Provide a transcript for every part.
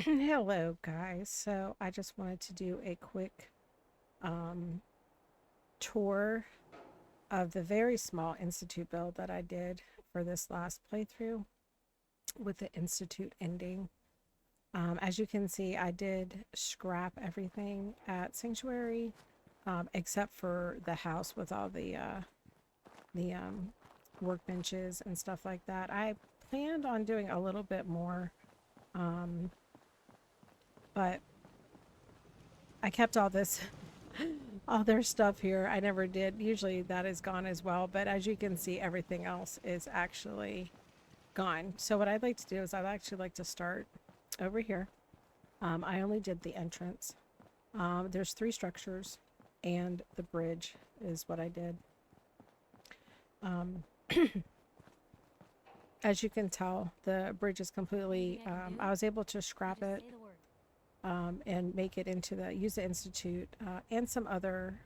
Hello, guys. So I just wanted to do a quick um, tour of the very small Institute build that I did for this last playthrough with the Institute ending. As you can see, I did scrap everything at Sanctuary, except for the house with all the workbenches and stuff like that. I planned on doing a little bit more, um, but I kept all this all their stuff here. I never did. Usually that is gone as well, but as you can see, everything else is actually gone. So what I'd like to do is I'd actually like to start over here. I only did the entrance. There's 3 structures, and the bridge is what I did. Um, as you can tell, the bridge is completely, I was able to scrap it and make it into use the Institute and some other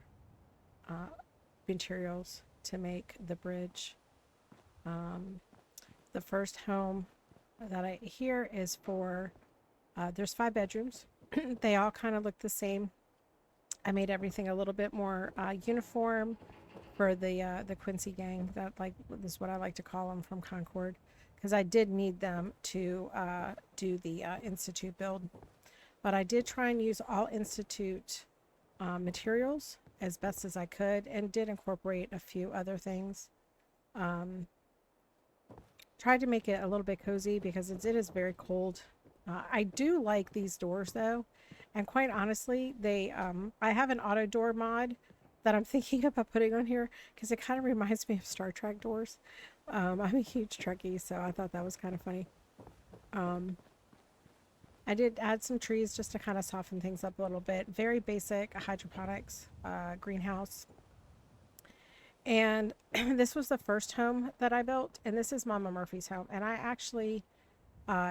uh, materials to make the bridge. The first home that I here is for, there's 5 bedrooms. They all kind of look the same. I made everything a little bit more uniform for the Quincy gang. That this is what I like to call them, from Concord, because I did need them to do the Institute build. But I did try and use all Institute materials as best as I could, and did incorporate a few other things. Um, Tried to make it a little bit cozy because it is very cold. I do like these doors though, and quite honestly, I have an auto door mod that I'm thinking about putting on here because it kind of reminds me of Star Trek doors. I'm a huge Trekkie, so I thought that was kind of funny. Um, I did add some trees just to kind of soften things up a little bit. Very basic hydroponics greenhouse. And this was the first home that I built, and this is Mama Murphy's home. And I actually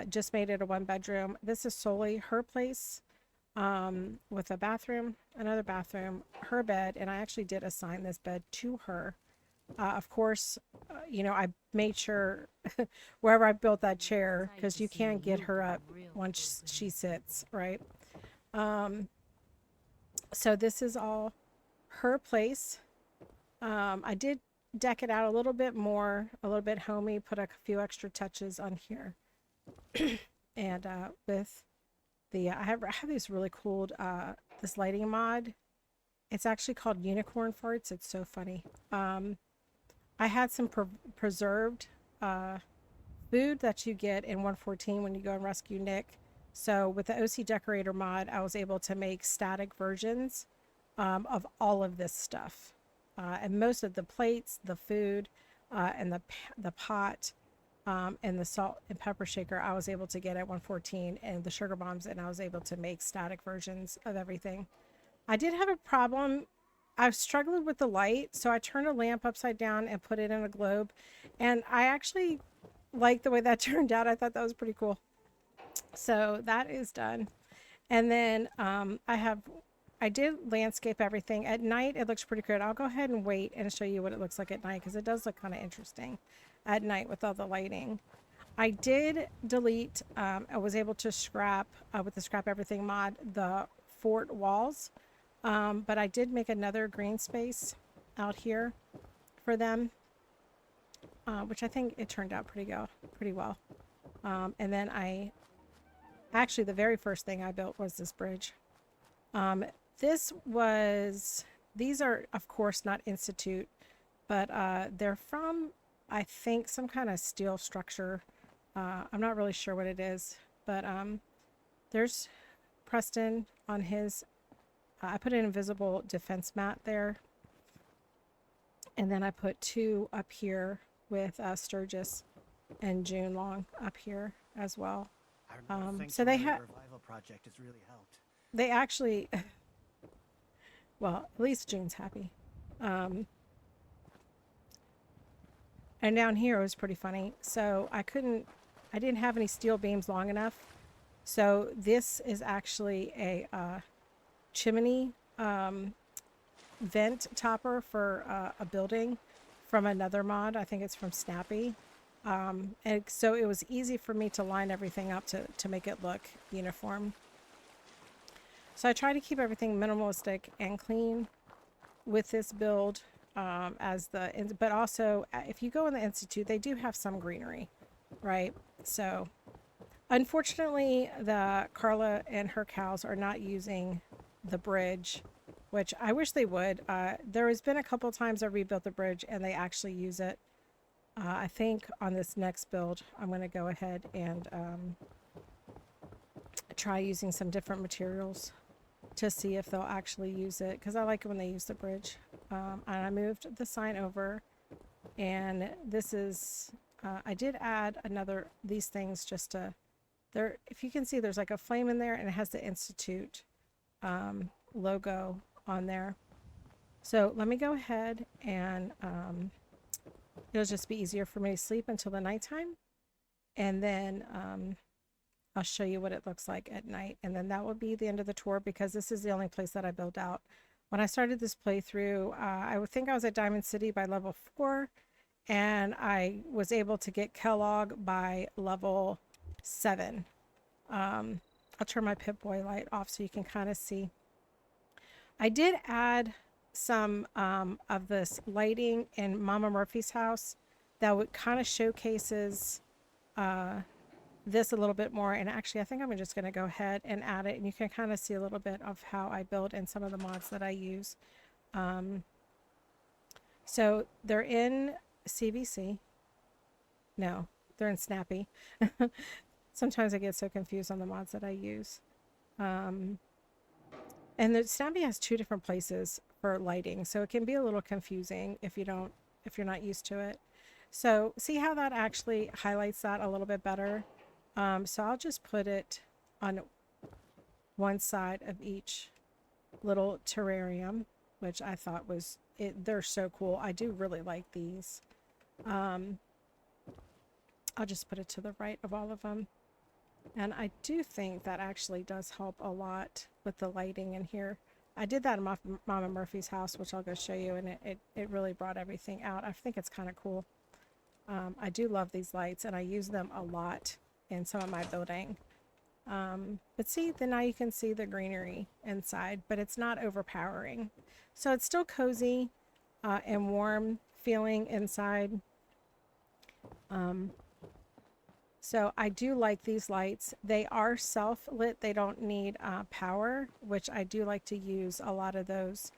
just made it a 1 bedroom. This is solely her place, with a bathroom, another bathroom, her bed, and I actually did assign this bed to her. Of course, I made sure wherever I built that chair, because you can't get her up once she sits, right? Um, so this is all her place. I did deck it out a little bit more, a little bit homey, put a few extra touches on here. And with I have this really cool this lighting mod. It's actually called Unicorn Farts. It's so funny. I had some preserved food that you get in 114 when you go and rescue Nick. So with the OC Decorator mod, I was able to make static versions of all of this stuff. And most of the plates, the food, and the pot, and the salt and pepper shaker, I was able to get at 114, and the sugar bombs, and I was able to make static versions of everything. I did have a problem. I was struggling with the light, so I turned a lamp upside down and put it in a globe, and I actually liked the way that turned out. I thought that was pretty cool. So that is done. And then I did landscape everything. At night, it looks pretty good. I'll go ahead and wait and show you what it looks like at night, because it does look kind of interesting at night with all the lighting. I did delete, I was able to scrap, with the scrap everything mod, the fort walls. But I did make another green space out here for them, which I think it turned out pretty well. And then actually, the very first thing I built was this bridge. Um, this was, these are, of course, not Institute, but they're from, I think, some kind of steel structure. I'm not really sure what it is, but there's Preston on his, I put an invisible defense mat there. And then I put 2 up here with Sturgis and June Long up here as well. So they had, revival project has really helped. they actually, well, at least June's happy. Um, and down here it was pretty funny. So I didn't have any steel beams long enough. So this is actually a chimney vent topper for a building from another mod. I think it's from Snappy. And so it was easy for me to line everything up to make it look uniform. So I try to keep everything minimalistic and clean with this build, but also if you go in the Institute, they do have some greenery, right? So unfortunately, the Carla and her cows are not using the bridge, which I wish they would. There has been a couple times I rebuilt the bridge and they actually use it. I think on this next build, I'm going to go ahead and try using some different materials to see if they'll actually use it, because I like it when they use the bridge. And I moved the sign over, and this is I did add these things just to there. If you can see, there's like a flame in there and it has the Institute logo on there. So let me go ahead and it'll just be easier for me to sleep until the nighttime, and then I'll show you what it looks like at night, and then that will be the end of the tour, because this is the only place that I built out. When I started this playthrough, I would think I was at Diamond City by level 4, and I was able to get Kellogg by level 7. I'll turn my Pip-Boy light off so you can kind of see. I did add some of this lighting in Mama Murphy's house that would kind of showcases this a little bit more. And actually, I think I'm just going to go ahead and add it, and you can kind of see a little bit of how I build and some of the mods that I use. So they're in CVC. No, they're in Snappy. Sometimes I get so confused on the mods that I use. And the Snappy has 2 different places for lighting, so it can be a little confusing if you're not used to it. So see how that actually highlights that a little bit better. So I'll just put it on one side of each little terrarium, which I thought they're so cool. I do really like these. I'll just put it to the right of all of them. And I do think that actually does help a lot with the lighting in here. I did that in Mama Murphy's house, which I'll go show you, and it really brought everything out. I think it's kind of cool. I do love these lights, and I use them a lot in some of my building. But see, then now you can see the greenery inside, but it's not overpowering. So it's still cozy and warm feeling inside. So I do like these lights. They are self-lit. They don't need power, which I do like to use a lot of those.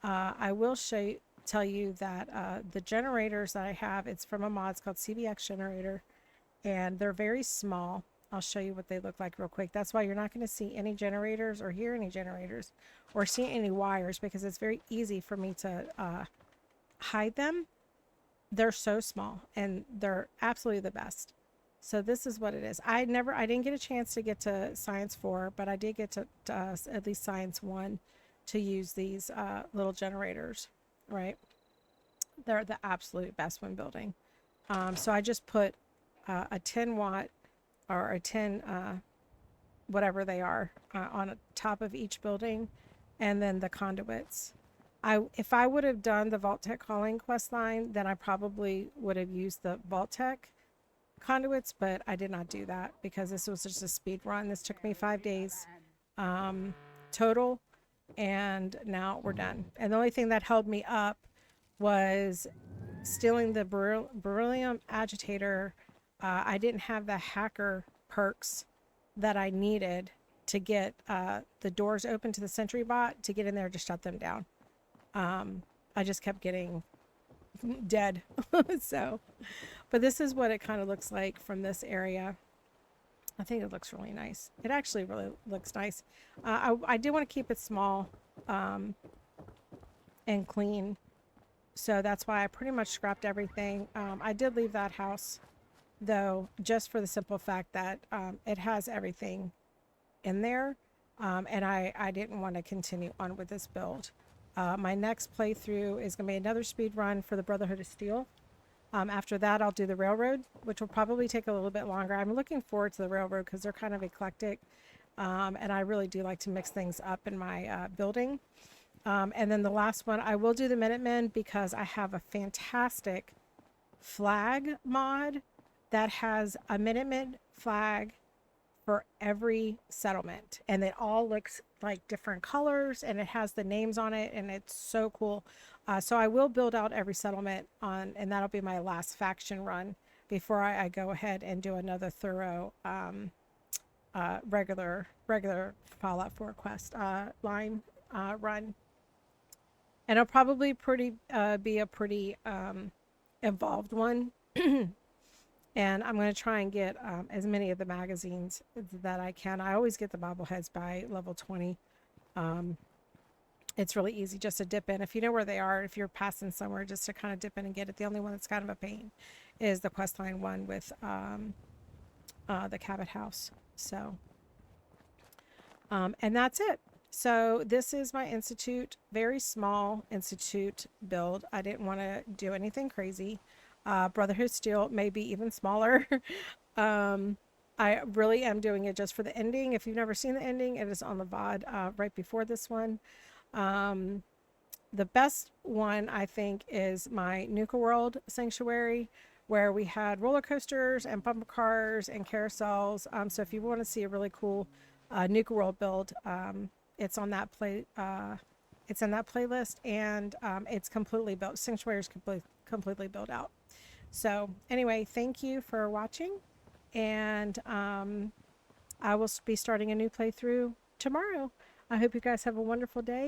I will tell you that the generators that I have, it's from a mod called CBX generator, and they're very small. I'll show you what they look like real quick. That's why you're not going to see any generators or hear any generators or see any wires, because it's very easy for me to hide them. They're so small and they're absolutely the best. So this is what it is. I didn't get a chance to get to Science 4, but I did get to at least Science 1 to use these little generators, right? They're the absolute best when building. So I just put a 10 watt or a 10 whatever they are on top of each building, and then the conduits. If I would have done the Vault-Tec calling quest line, then I probably would have used the Vault-Tec conduits, but I did not do that because this was just a speed run. This took me 5 days total, and now we're done. And the only thing that held me up was stealing the beryllium agitator. I didn't have the hacker perks that I needed to get the doors open to the sentry bot to get in there to shut them down. I just kept getting dead. So, but this is what it kind of looks like from this area. I think it looks really nice. It actually really looks nice. I do want to keep it small and clean. So that's why I pretty much scrapped everything. I did leave that house though, just for the simple fact that it has everything in there. And I didn't want to continue on with this build. My next playthrough is going to be another speed run for the Brotherhood of Steel. After that, I'll do the Railroad, which will probably take a little bit longer. I'm looking forward to the Railroad because they're kind of eclectic, and I really do like to mix things up in my building. And then the last one, I will do the Minutemen because I have a fantastic flag mod that has a Minutemen flag for every settlement, and it all looks like different colors, and it has the names on it, and it's so cool. So I will build out every settlement on, and that'll be my last faction run before I go ahead and do another thorough regular Fallout 4 quest line run. And it'll probably be a pretty involved one. And I'm going to try and get as many of the magazines that I can. I always get the bobbleheads by level 20. It's really easy just to dip in. If you know where they are, if you're passing somewhere, just to kind of dip in and get it. The only one that's kind of a pain is the questline one with the Cabot House. So, and that's it. So this is my Institute, very small Institute build. I didn't want to do anything crazy. Brotherhood Steel may be even smaller. I really am doing it just for the ending. If you've never seen the ending, it is on the VOD right before this one. The best one, I think, is my Nuka World Sanctuary, where we had roller coasters and bumper cars and carousels. So if you want to see a really cool Nuka World build, it's on that it's in that playlist, and it's completely built. Sanctuary is completely built out. So anyway, thank you for watching, and I will be starting a new playthrough tomorrow. I hope you guys have a wonderful day.